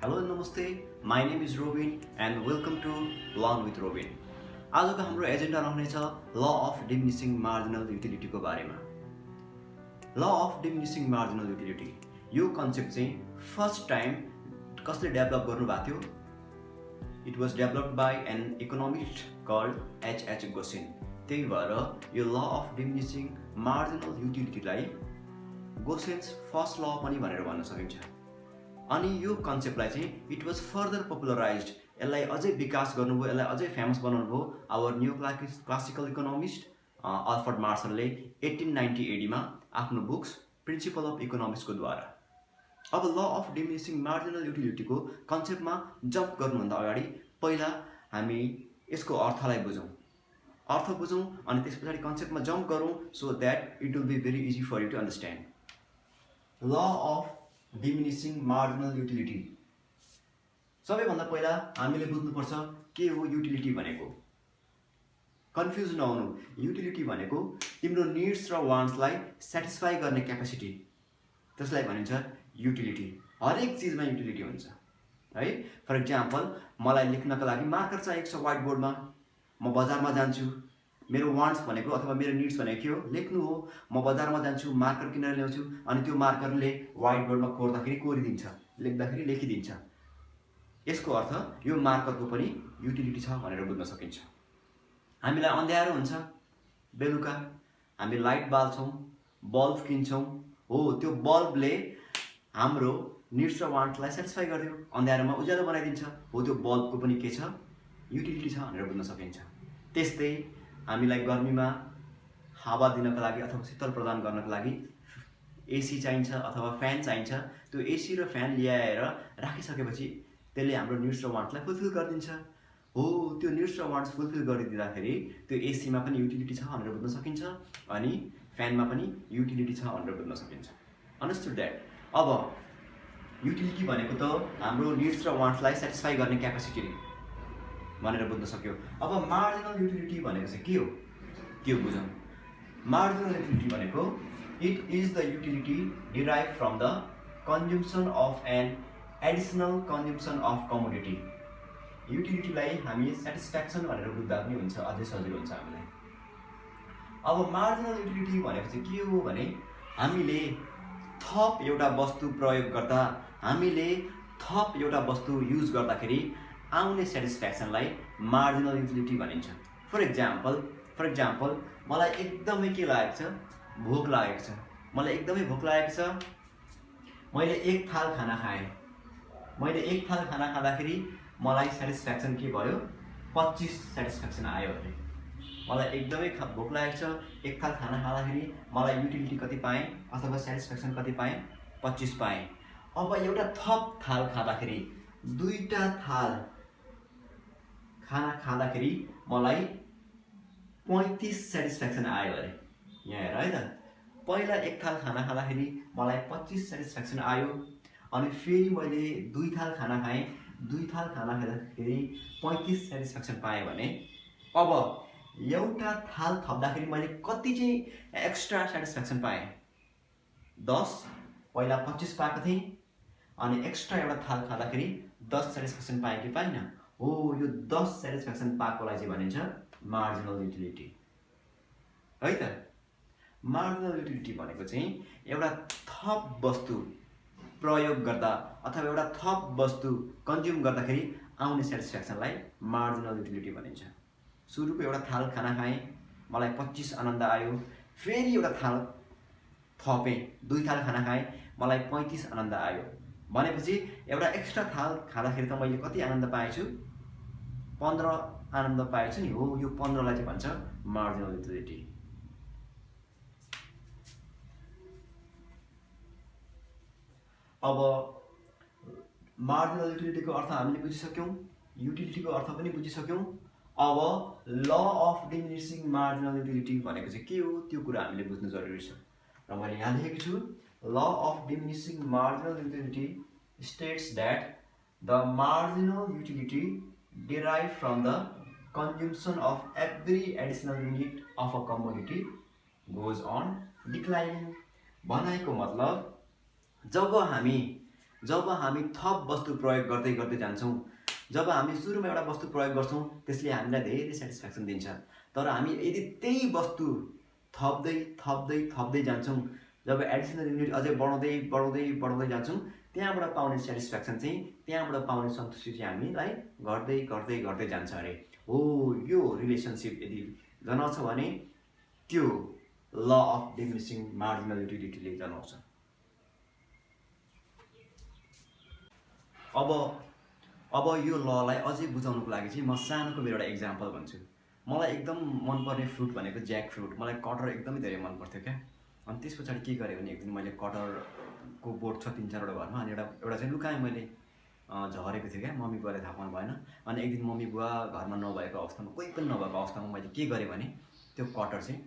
Hello Namaste, my name is Robin and welcome to Learn with Robin. आजको हाम्रो agenda रहनेछ ल of diminishing marginal युटिलिटीको बारेमा। Law of diminishing marginal utility यो कन्सेप्ट चाहिँ फर्स्ट टाइम कसले डेभलप गर्नुभएको थियो? It was developed by an economist called H.H. Gossen. त्यही भएर यो ल अफ डिमिनिसिङ मार्जिनल युटिलिटीलाई गोसेन्स फर्स्ट ल पनि भनेर भन्न सकिन्छ। अनि यो कन्सेप्टलाई चाहिँ इट वाज फर्दर पपुलराइज्ड, यसलाई अझै विकास गर्नुभयो, यसलाई अझै फेमस बनाउनु भयो our new classical economist Alfred मार्सलले 1890 एडीमा आफ्नो बुक्स प्रिन्सिपल अफ इकोनोमिक्सको द्वारा। अब ल अफ डिमिनिसिङ मार्जिनल युटिलिटीको कन्सेप्टमा जम्प गर्नुभन्दा अगाडि पहिला हामी यसको अर्थलाई बुझौँ, अनि त्यस पछाडि कन्सेप्टमा जम्प गरौँ so that it will be very easy for you to understand. Law of diminishing marginal utility, सबैभन्दा पहिला हामीले बुझ्नुपर्छ के हो युटिलिटी भनेको। कन्फ्युज नहुनु, युटिलिटी भनेको तिम्रो निड्स र वान्ट्सलाई सेटिस्फाई गर्ने क्यापेसिटी, त्यसलाई भनिन्छ युटिलिटी। हरेक चिजमा युटिलिटी हुन्छ है। फर इक्जाम्पल मलाई लेख्नको लागि मार्कर चाहिएको छ व्हाइट बोर्डमा, म बजारमा जान्छु, मेरो वान्ट्स भनेको अथवा मेरो निड्स भनेको के हो? लेख्नु हो। म बजारमा जान्छु, मार्कर किनेर ल्याउँछु, अनि त्यो मार्करले व्हाइट बोर्डमा कोर्दाखेरि कोरिदिन्छ, लेख्दाखेरि लेखिदिन्छ। यसको अर्थ यो मार्करको पनि युटिलिटी छ भनेर बुझ्न सकिन्छ। हामीलाई अँध्यारो हुन्छ, बेलुका हामी लाइट बाल्छौँ, बल्ब किन्छौँ, हो त्यो बल्बले हाम्रो निड्स र वान्ट्सलाई सेटिस्फाई गरिदियो, अँध्यारोमा उज्यालो बनाइदिन्छ, हो त्यो बल्बको पनि के छ? युटिलिटी छ भनेर बुझ्न सकिन्छ। त्यस्तै हामीलाई गर्मीमा हावा दिनको लागि अथवा शीतल प्रदान गर्नको लागि एसी चाहिन्छ अथवा फ्यान चाहिन्छ। त्यो एसी र फ्यान ल्याएर राखिसकेपछि त्यसले हाम्रो निड्स र वान्ट्सलाई फुलफिल गरिदिन्छ, हो त्यो निड्स र वान्ट्स फुलफिल गरिदिँदाखेरि त्यो एसीमा पनि युटिलिटी छ भनेर बुझ्न सकिन्छ, अनि फ्यानमा पनि युटिलिटी छ भनेर बुझ्न सकिन्छ। Understood that. अब युटिलिटी भनेको त हाम्रो निड्स र वान्ट्सलाई सेटिस्फाई गर्ने क्यापेसिटी भनेर बुझ्न सक्यो। अब मार्जिनल युटिलिटी भनेको चाहिँ के हो त्यो बुझौँ। मार्जिनल युटिलिटी भनेको it is the utility derive from the consumption of an additional consumption of commodity. युटिलिटीलाई हामी सेटिस्फ्याक्सन भनेर बुझ्दा पनि हुन्छ, अझै सजिलो हुन्छ हामीलाई। अब मार्जिनल युटिलिटी भनेको चाहिँ के हो भने हामीले थप एउटा वस्तु प्रयोग गर्दा, हामीले थप एउटा वस्तु युज गर्दाखेरि आउने सेटिस्फ्याक्सनलाई मार्जिनल युटिलिटी भनिन्छ। फर इक्जाम्पल मलाई एकदमै के लागेको छ? भोक लागेको छ, मलाई एकदमै भोक लागेको छ, मैले एक थाल खाना खाएँ। मैले एक थाल खाना खाँदाखेरि मलाई सेटिस्फ्याक्सन के भयो? 25 सेटिस्फ्याक्सन आयो अरे। मलाई एकदमै भोक लागेको छ, एक थाल खाना खाँदाखेरि मलाई युटिलिटी कति पाएँ अथवा सेटिस्फ्याक्सन कति पाएँ? 25 पाएँ। अब एउटा थप थाल खाँदाखेरि, दुईटा थाल खाना खाँदाखेरि मलाई 35 सेटिस्फ्याक्सन आयो अरे। यहाँ हेर है त, पहिला एक थाल खाना खाँदाखेरि मलाई 25 सेटिस्फ्याक्सन आयो, अनि फेरि मैले दुई थाल खाना खाएँ, दुई थाल खाना खाँदाखेरि 35 सेटिस्फ्याक्सन पाएँ भने अब एउटा थाल थप्दाखेरि मैले कति चाहिँ एक्स्ट्रा सेटिस्फ्याक्सन पाएँ? 10। पहिला 25 पाएको थिएँ, अनि एक्स्ट्रा एउटा थाल खाँदाखेरि 10 सेटिस्फ्याक्सन पाएँ कि पाइनँ? हो, यो 10 सेटिस्फ्याक्सन पाएकोलाई चाहिँ भनिन्छ मार्जिनल युटिलिटी है त। मार्जिनल युटिलिटी भनेको चाहिँ एउटा थप वस्तु प्रयोग गर्दा अथवा एउटा थप वस्तु कन्ज्युम गर्दाखेरि आउने सेटिस्फ्याक्सनलाई मार्जिनल युटिलिटी भनिन्छ। सुरुको एउटा थाल खाना खाएँ, मलाई 25 आनन्द आयो, फेरि एउटा थाल थपेँ, दुई थाल खाना खाएँ, मलाई 35 आनन्द आयो भनेपछि एउटा एक्स्ट्रा थाल खाँदाखेरि त मैले कति आनन्द पाएछु? 15 आनन्द पाएछु नि, हो यो 15लाई चाहिँ भन्छ मार्जिनल युटिलिटी। अब मार्जिनल युटिलिटीको अर्थ हामीले बुझिसक्यौँ, युटिलिटीको अर्थ पनि बुझिसक्यौँ। अब law of diminishing marginal utility भनेको चाहिँ के हो त्यो कुरा हामीले बुझ्नु जरुरी छ। र मैले यहाँ लेखेको छु, ल of diminishing marginal utility states that the marginal utility derived from the consumption of every additional unit of a commodity goes on declining। भनाइको मतलब जब हामी जब हामी थप वस्तु प्रयोग गर्दै गर्दै जान्छौँ, जब हामी सुरुमा एउटा वस्तु प्रयोग गर्छौँ त्यसले हामीलाई धेरै सेटिस्फ्याक्सन दिन्छ। तर हामी यदि त्यही वस्तु थप्दै थप्दै थप्दै जान्छौँ, जब एडिसनल युनिट अझै बढाउँदै बढाउँदै बढाउँदै जान्छौँ, त्यहाँबाट पाउने सेटिस्फ्याक्सन चाहिँ, त्यहाँबाट पाउने सन्तुष्टि चाहिँ हामीलाई घट्दै घट्दै घट्दै जान्छ अरे। हो, यो रिलेसनसिप यदि जनाउँछ भने त्यो ल अफ डिमिनिसिङ मार्जिनल युटिलिटीले जनाउँछ। अब यो ललाई अझै बुझाउनुको लागि चाहिँ म सानोको मेरो एउटा इक्जाम्पल भन्छु। मलाई एकदम मनपर्ने फ्रुट भनेको ज्याक फ्रुट। मलाई कटहर एकदमै धेरै मन पर्थ्यो क्या। अनि त्यस पछाडि के गरेँ भने एक दिन मैले कटहरको बोट छ 3-4वटा घरमा, अनि एउटा चाहिँ लुकाएँ मैले। झरेको थियो क्या, मम्मी बुवाले थाहा पाउनु भएन। अनि एक दिन मम्मी बुवा घरमा नभएको अवस्थामा, कोही पनि नभएको अवस्थामा मैले के गरेँ भने त्यो कटहर चाहिँ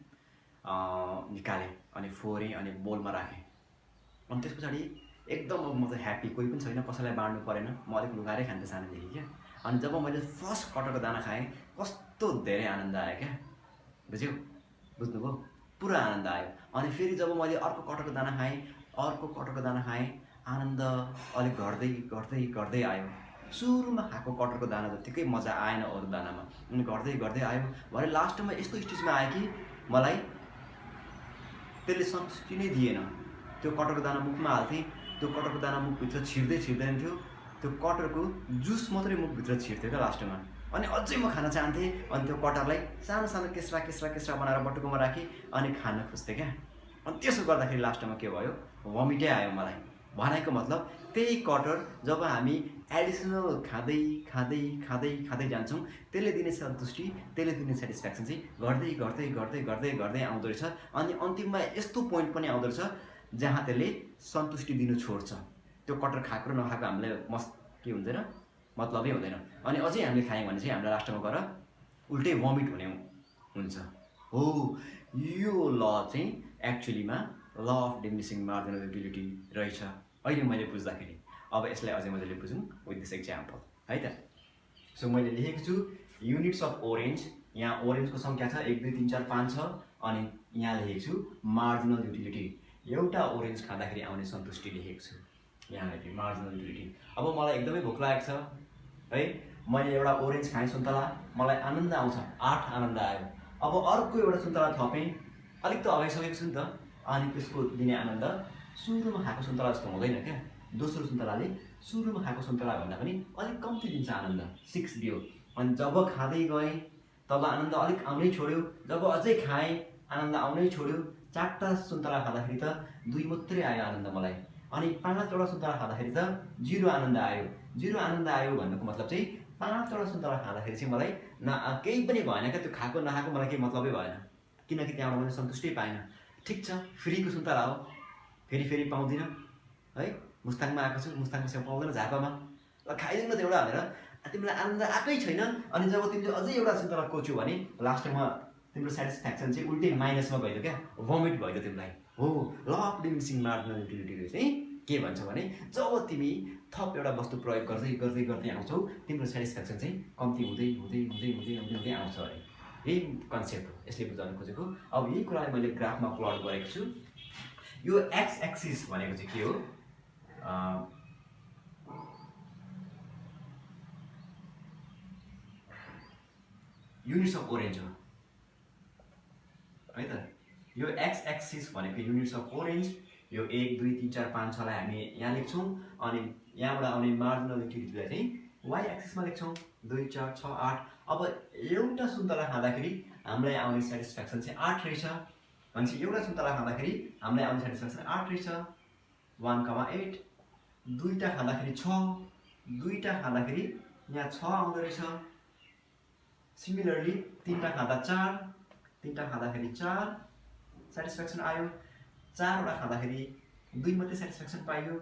निकालेँ अनि फोरेँ अनि बोलमा राखेँ। अनि त्यस पछाडि एकदम म चाहिँ ह्याप्पी, कोही पनि छैन, कसैलाई बाँड्नु परेन, म अलिक लुकाएरै खान्थेँ सानोदेखि क्या। अनि जब मैले फर्स्ट कटहरको दाना खाएँ कस्तो धेरै आनन्द आयो क्या, बुझ्नुभयो? पुरा आनन्द आयो। अनि फेरि जब मैले अर्को कटहरको दाना खाएँ, आनन्द अलिक घट्दै घट्दै घट्दै आयो। सुरुमा खाएको कटहरको दाना जत्तिकै मजा आएन अरू दानामा, अनि घट्दै घट्दै आयो। भरे लास्टमा यस्तो स्टेजमा आयो कि मलाई त्यसले सन्तुष्टि नै दिएन। त्यो कटहरको दाना मुखमा हाल्थेँ, त्यो कटहरको दाना मुखभित्र छिर्दै छिर्दैन थियो, त्यो कटहरको जुस मात्रै मुखभित्र छिर्थ्यो क्या लास्टमा। अनि अझै म खान चाहन्थेँ, अनि त्यो कटहरलाई सानो सानो केस्रा केस्रा केस्रा बनाएर बटुकोमा राखेँ अनि खान खोज्थेँ क्या। अनि त्यसो गर्दाखेरि लास्टमा के भयो, भमिटै आयो मलाई। भनेको मतलब त्यही कटहर जब हामी एडिसनल खाँदै खाँदै खाँदै खाँदै जान्छौँ, त्यसले दिने सन्तुष्टि, त्यसले दिने सेटिस्फ्याक्सन चाहिँ घट्दै घट्दै घट्दै घट्दै घट्दै आउँदो रहेछ। अनि अन्तिममा यस्तो पोइन्ट पनि आउँदो रहेछ जहाँ त्यसले सन्तुष्टि दिनु छोड्छ। त्यो कटहर खाएको र नखाएको हामीलाई के हुँदैन, मतलबै हुँदैन। अनि अझै हामीले खायौँ भने चाहिँ हामीलाई लास्टमा गएर उल्टै भमिट हुने हुन्छ। हो, यो ल चाहिँ एक्चुअलीमा ल अफ डिमिनिसिङ मार्जिनल युटिलिटी रहेछ अहिले मैले बुझ्दाखेरि। अब यसलाई अझै मजाले बुझौँ विथ दिस एक्जाम्पल है त। सो मैले लेखेको छु युनिट्स अफ ओरेन्ज। यहाँ ओरेन्जको सङ्ख्या छ 1 2 3 4 5 छ। अनि यहाँ लेखेको छु मार्जिनल युटिलिटी, एउटा ओरेन्ज खाँदाखेरि आउने सन्तुष्टि लेखेको छु यहाँ मार्जिनल युटिलिटी। अब मलाई एकदमै भोक लागेको छ है, मैले एउटा ओरेन्ज खाएँ सुन्तला, मलाई आनन्द आउँछ, 8 आनन्द आयो। अब अर्को एउटा सुन्तला थपेँ, अलिक त अगाइसकेको छु नि त, अनि त्यसको दिने आनन्द सुरुमा खाएको सुन्तला जस्तो हुँदैन क्या। दोस्रो सुन्तलाले सुरुमा खाएको सुन्तला भन्दा पनि अलिक कम्ती दिन्छ आनन्द, 6 दियो। अनि जब खाँदै गएँ तब आनन्द अलिक आउनै छोड्यो, जब अझै खाएँ आनन्द आउनै छोड्यो। 4टा सुन्तला खाँदाखेरि त 2 मात्रै आयो आनन्द मलाई। अनि 5वटा सुन्तला खाँदाखेरि त 0 आनन्द आयो। 0 आनन्द आयो भन्नुको मतलब चाहिँ 5वटा सुन्तला खाँदाखेरि चाहिँ मलाई केही पनि भएन क्या, त्यो खाएको नखाएको मलाई केही मतलबै भएन, किनकि त्यहाँबाट मैले सन्तुष्टि पाइनँ। ठिक छ, फ्रीको सुन्तला हो, फेरि फेरि पाउँदिनँ है। मुस्ताङमा आएको छु, मुस्ताङको छेउ पाउँदैन, झापामा, ल खाइदिनु न त एउटा भनेर तिमीलाई आनन्द आएकै छैन। अनि जब तिमीले अझै एउटा सुन्तला कोच्यौ भने लास्टमा तिम्रो सेटिस्फ्याक्सन चाहिँ उल्टै माइनसमा गइदियो क्या, भमिट भइदियो तिमीलाई। हो, ल अफ डिमिनिसिङ मार्जिनल युटिलिटीले चाहिँ के भन्छ भने जब तिमी थप एउटा वस्तु प्रयोग गर्दै गर्दै गर्दै आउँछौ, तिम्रो सेटिस्फ्याक्सन चाहिँ कम्ती हुँदै हुँदै हुँदै हुँदै हुँदै हुँदै आउँछ अरे। यही कन्सेप्ट हो यसले बुझाउन खोजेको। अब यही कुरालाई मैले ग्राफमा प्लट गरेको छु। यो एक्स एक्सिस भनेको चाहिँ के हो, युनिट्स अफ ओरेन्ज हो है त। यो एक्स एक्सिस भनेको युनिट्स अफ ओरेन्ज। यो 1 2 3 4 5 6लाई हामी यहाँ लेख्छौँ, अनि यहाँबाट आउने मार्जिनल युटिलिटीलाई चाहिँ वाइ एक्सिसमा लेख्छौँ, 2 4 6 8। अब एउटा सुन्तला खाँदाखेरि हामीलाई आउने सेटिस्फ्याक्सन चाहिँ 8 रहेछ। भनेपछि एउटा सुन्तला खाँदाखेरि हामीलाई आउने सेटिस्फ्याक्सन 8 रहेछ, 1,8। दुईवटा खाँदाखेरि 6, दुईवटा खाँदाखेरि यहाँ 6 आउँदो रहेछ। सिमिलरली 3वटा खाँदा 4, 3वटा खाँदाखेरि 4 सेटिस्फ्याक्सन आयो। 4वटा खाँदाखेरि 2 मात्रै सेटिस्फ्याक्सन पाइयो,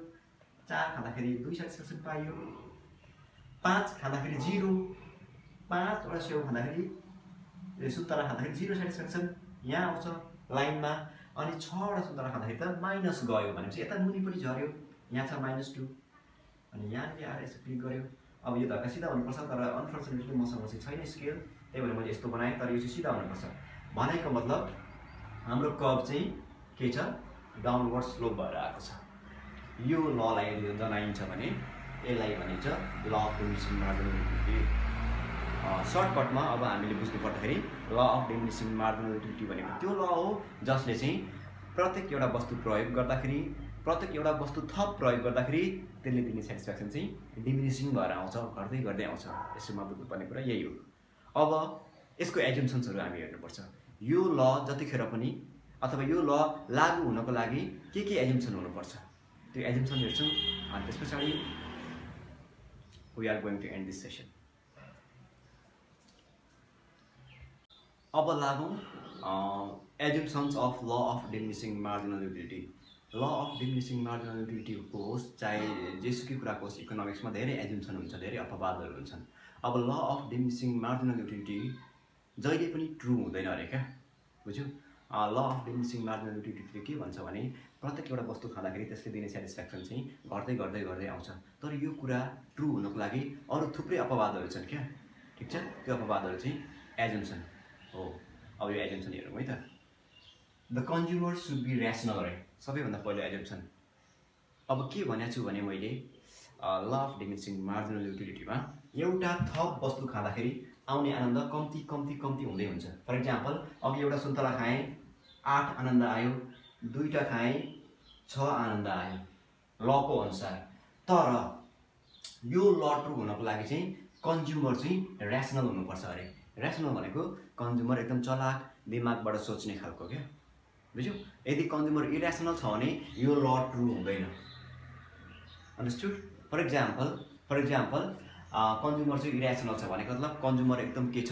4 खाँदाखेरि 2 सेटिस्फ्याक्सन पाइयो। 5 खाँदाखेरि 0, 5वटा स्याउ खाँदाखेरि सुन्तला खाँदाखेरि 0 सेटिस्फ्याक्सन यहाँ आउँछ लाइनमा। अनि 6वटा सुन्तला खाँदाखेरि त माइनस गयो भनेपछि यता मुनिपट्टि झऱ्यो, यहाँ छ -2। अनि यहाँनिर आएर यसो क्लिक गऱ्यो। अब यो धक्का सिधा हुनुपर्छ, तर अनफर्चुनेटली मसँग चाहिँ छैन स्केल, त्यही भएर मैले यस्तो बनाएँ, तर यो चाहिँ सिधा हुनुपर्छ। भनेको मतलब हाम्रो कर्भ चाहिँ के छ, डाउनवर्ड स्लोप भएर आएको छ। यो ललाई जनाइन्छ भने यसलाई भनिन्छ law of diminishing marginal utility. सर्टकटमा अब हामीले बुझ्नु पर्दाखेरि ल अफ डिमिनिसिङ मार्जिनल युटिलिटी भनेको त्यो ल हो जसले चाहिँ प्रत्येक एउटा वस्तु प्रयोग गर्दाखेरि, प्रत्येक एउटा वस्तु थप प्रयोग गर्दाखेरि त्यसले दिने सेटिस्फ्याक्सन चाहिँ डिमिनिसिङ भएर आउँछ, घट्दै गर्दै आउँछ। यसमा बुझ्नुपर्ने कुरा यही हो। अब यसको एजम्सन्सहरू हामी हेर्नुपर्छ। यो ल जतिखेर पनि अथवा यो ल लागू हुनको लागि के एजम्सन हुनुपर्छ त्यो एजम्सन हेर्छौँ। अनि त्यस पछाडि we are going to end this session. अब लागौँ assumptions of law of diminishing marginal utility. Law of diminishing marginal युटिलिटीको होस् चाहे जेसुकै कुराको होस्, इकोनोमिक्समा धेरै एजम्सन हुन्छ, धेरै अपवादहरू हुन्छन्। अब law of diminishing marginal utility जहिले पनि ट्रु हुँदैन अरे क्या, बुझ्यो। ल अफ डिमिनिसिङ मार्जिनल युटिलिटीले के भन्छ भने प्रत्येक एउटा वस्तु खाँदाखेरि त्यसले दिने सेटिस्फ्याक्सन चाहिँ घट्दै गर्दै गर्दै आउँछ। तर यो कुरा ट्रु हुनको लागि अरू थुप्रै अपवादहरू छन् क्या, ठिक छ। त्यो अपवादहरू चाहिँ एजम्सन हो। अब यो एजम्सन हेरौँ है त। The consumer should be rational अरे सबैभन्दा पहिलो एजम्सन। अब के भनेको छु भने मैले ल अफ डिमिनिसिङ मार्जिनल युटिलिटीमा एउटा थप वस्तु खाँदाखेरि आउने आनन्द कम्ती कम्ती कम्ती हुँदै हुन्छ। फर इक्जाम्पल अघि एउटा सुन्तला खाएँ 8 आनन्द आयो, 2टा खाएँ 6 आनन्द आयो लको अनुसार। तर यो ल ट्रु हुनको लागि चाहिँ कन्ज्युमर चाहिँ ऱ्यासनल हुनुपर्छ अरे। ऱ्यासनल भनेको कन्ज्युमर एकदम चलाक, दिमागबाट सोच्ने खालको क्या, बुझ्यौ। यदि कन्ज्युमर इरेसनल छ भने यो ल ट्रु हुँदैन। अन्डरस्टुड। फर इक्जाम्पल कन्ज्युमर चाहिँ इरेसनल छ भनेको मतलब कन्ज्युमर एकदम के छ,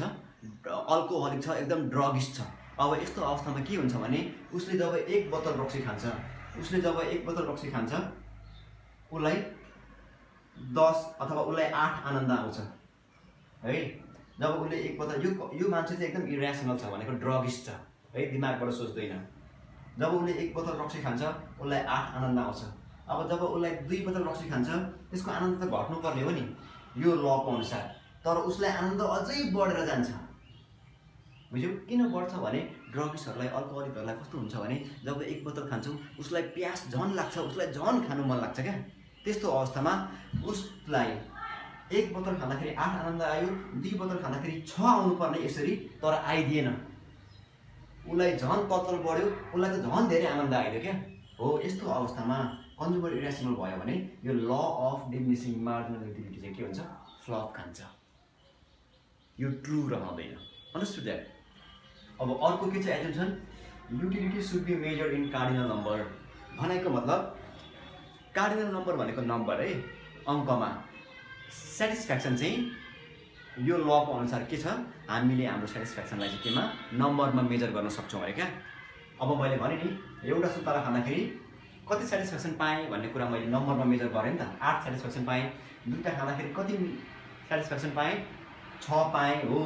अल्कोहलिक छ, एकदम ड्रगिस्ट छ। अब यस्तो अवस्थामा के हुन्छ भने उसले जब 1 बोतल रक्सी खान्छ, उसलाई 10 अथवा उसलाई 8 आनन्द आउँछ है। जब उसले 1 बोतल, यो मान्छे चाहिँ एकदम इरेसनल छ भनेको ड्रगिस्ट छ है, दिमागबाट सोच्दैन। जब उसले 1 बोतल रक्सी खान्छ उसलाई 8 आनन्द आउँछ। अब जब उसलाई 2 बोतल रक्सी खान्छ त्यसको आनन्द त घट्नु पर्ने हो नि यो लको अनुसार, तर उसलाई आनन्द अझै बढेर जान्छ, बुझ्यौ। किन बढ्छ भने ड्रगिस्टहरूलाई, अल्कोहलिकहरूलाई कस्तो हुन्छ भने जब 1 बोतल खान्छौँ उसलाई प्यास झन् लाग्छ, उसलाई झन् खानु मन लाग्छ क्या। त्यस्तो अवस्थामा उसलाई 1 बोतल खाँदाखेरि 8 आनन्द आयो, 2 बोतल खाँदाखेरि 6 आउनुपर्ने यसरी, तर आइदिएन। उसलाई झन् तत्तल बढ्यो, उसलाई त झन् धेरै आनन्द आइदियो क्या हो। यस्तो अवस्थामा कन्ज्युमर इरेसनल भयो भने यो law of diminishing marginal utility चाहिँ के हुन्छ, फ्लप खान्छ, यो ट्रु रहँदैन। Understood that. अब अर्को के छ assumption, utility should be measured in cardinal number. भनेको मतलब कार्डिनल नम्बर भनेको नम्बर है, अङ्कमा। सेटिस्फ्याक्सन चाहिँ यो लको अनुसार के छ, हामीले हाम्रो सेटिस्फ्याक्सनलाई चाहिँ केमा, नम्बरमा मेजर गर्न सक्छौँ अरे क्या। अब मैले भने नि एउटा सुन्तला खाँदाखेरि कति सेटिस्फ्याक्सन पाएँ भन्ने कुरा मैले नम्बरमा मेजर गरेँ नि त। 8 सेटिस्फ्याक्सन पाएँ। 2टा खाँदाखेरि कति सेटिस्फ्याक्सन पाएँ, 6 पाएँ हो।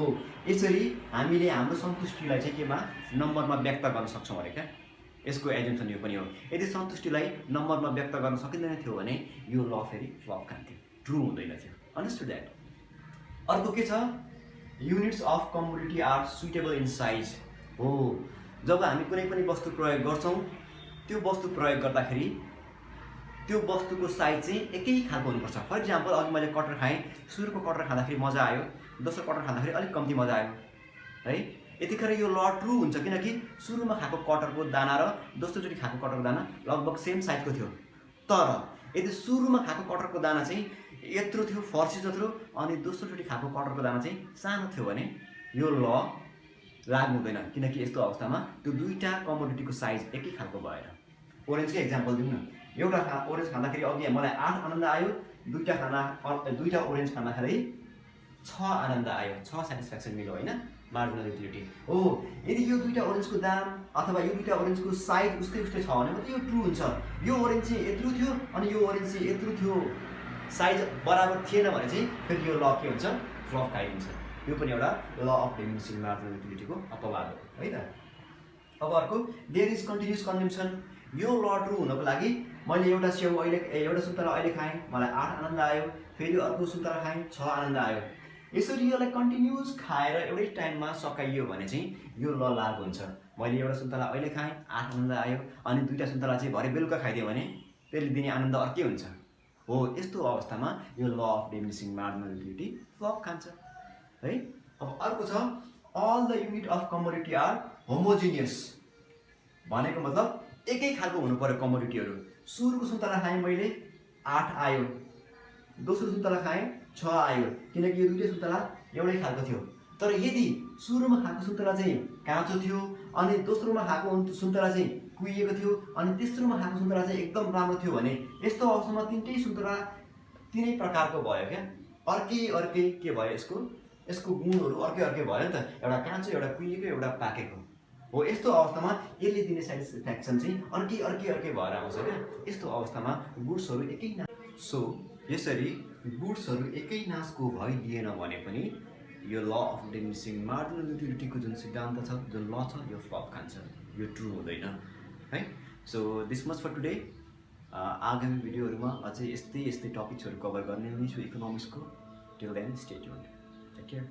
यसरी हामीले हाम्रो सन्तुष्टिलाई चाहिँ केमा, नम्बरमा व्यक्त गर्न सक्छौँ अरे क्या। यसको एजम्सन यो पनि हो। यदि सन्तुष्टिलाई नम्बरमा व्यक्त गर्न सकिँदैन थियो भने यो ल फेरि फ्लप खान्थ्यो, ट्रु हुँदैन थियो। Understood that. अर्को के छ, units of commodity are suitable in size हो। जब हामी कुनै पनि वस्तु प्रयोग गर्छौँ त्यो वस्तु प्रयोग गर्दाखेरि त्यो वस्तुको साइज चाहिँ एकै खालको हुनुपर्छ। फर इक्जाम्पल अघि मैले कटर खाएँ, सुरुको कटर खाँदाखेरि मजा आयो, दोस्रो कटर खाँदाखेरि अलिक कम्ती मजा आयो है। यतिखेर यो ल ट्रु हुन्छ किनकि सुरुमा खाएको कटरको दाना र दोस्रोचोटि खाएको कटरको दाना लगभग सेम साइजको थियो। तर यदि सुरुमा खाएको कटरको दाना चाहिँ यत्रो थियो, फर्सी जत्रो, अनि दोस्रोचोटि खाएको कटरको दाना चाहिँ सानो थियो भने यो ल लागु हुँदैन। किनकि यस्तो अवस्थामा त्यो 2टा कमोडिटीको साइज एकै खालको भएर। ओरेन्जकै एक्जाम्पल दिउँ न। एउटा ओरेन्ज खाँदाखेरि अघि मलाई 8 आनन्द आयो, 2टा ओरेन्ज खाँदाखेरि 6 आनन्द आयो, 6 सेटिस्फ्याक्सन मिल्यो होइन, मार्जिनल युटिलिटी हो। यदि यो 2टा ओरेन्जको दाम अथवा यो 2टा ओरेन्जको साइज उस्तै छ भने मात्रै यो ट्रु हुन्छ। यो ओरेन्ज चाहिँ यत्रो थियो अनि यो ओरेन्ज चाहिँ यत्रो थियो, साइज बराबर थिएन भने चाहिँ फेरि यो ल के हुन्छ, फ्लप खाइदिन्छ। यो पनि एउटा ल अफ डिमिनिसिङ मार्जिनल युटिलिटीको अपवाद हो है त। अब अर्को, देयर इज कन्टिन्युस कन्जम्सन। यो ल ट्रु हुनको लागि मैले एउटा सुन्तला अहिले खाएँ, मलाई 8 आनन्द आयो, फेरि अर्को सुन्तला खाएँ 6 आनन्द आयो। यसरी यसलाई कन्टिन्युस खाएर एउटै टाइममा सकाइयो भने चाहिँ यो ल लागु हुन्छ। मैले एउटा सुन्तला अहिले खाएँ 8 आनन्द आयो, अनि 2टा सुन्तला चाहिँ भरे बेलुका खाइदिएँ भने त्यसले दिने आनन्द अर्कै हुन्छ हो। यस्तो अवस्थामा यो law of diminishing marginal utility flop खान्छ है। अब अर्को छ all the unit of commodity are homogeneous. भनेको मतलब एकै खालको हुनु पर्यो कमोडिटीहरू। सुरुको सुन्तला खाएँ मैले 8 आयो, दोस्रो सुन्तला खाएँ 6 आयो, किनकि यो दुईटै सुन्तला एउटै खालको थियो। तर यदि सुरुमा खाएको सुन्तला चाहिँ काँचो थियो अनि दोस्रोमा खाएको सुन्तला चाहिँ कुहिएको थियो अनि तेस्रोमा खाएको सुन्तला चाहिँ एकदम राम्रो थियो भने यस्तो अवस्थामा तिनटै सुन्तला तिनै प्रकारको भयो क्या। अर्कै के भयो यसको गुणहरू अर्कै भयो नि त, एउटा काँचो एउटा कुहिएको एउटा पाकेको हो। यस्तो अवस्थामा यसले दिने सेटिस्फ्याक्सन चाहिँ अर्कै भएर आउँछ क्या। यस्तो अवस्थामा गुड्सहरू एकै सो यसरी गुड्सहरू एकै नासको भइदिएन भने पनि यो ल अफ डिमिनिसिङ मार्जिनल युटिलिटीको जुन सिद्धान्त छ, जुन ल छ, यो फ्लप खान्छ, यो ट्रु हुँदैन है। So this much for today. आगामी भिडियोहरूमा अझै यस्तै टपिक्सहरू कभर गर्ने हुनेछु इकोनोमिक्सको। Till then stay tuned, take care.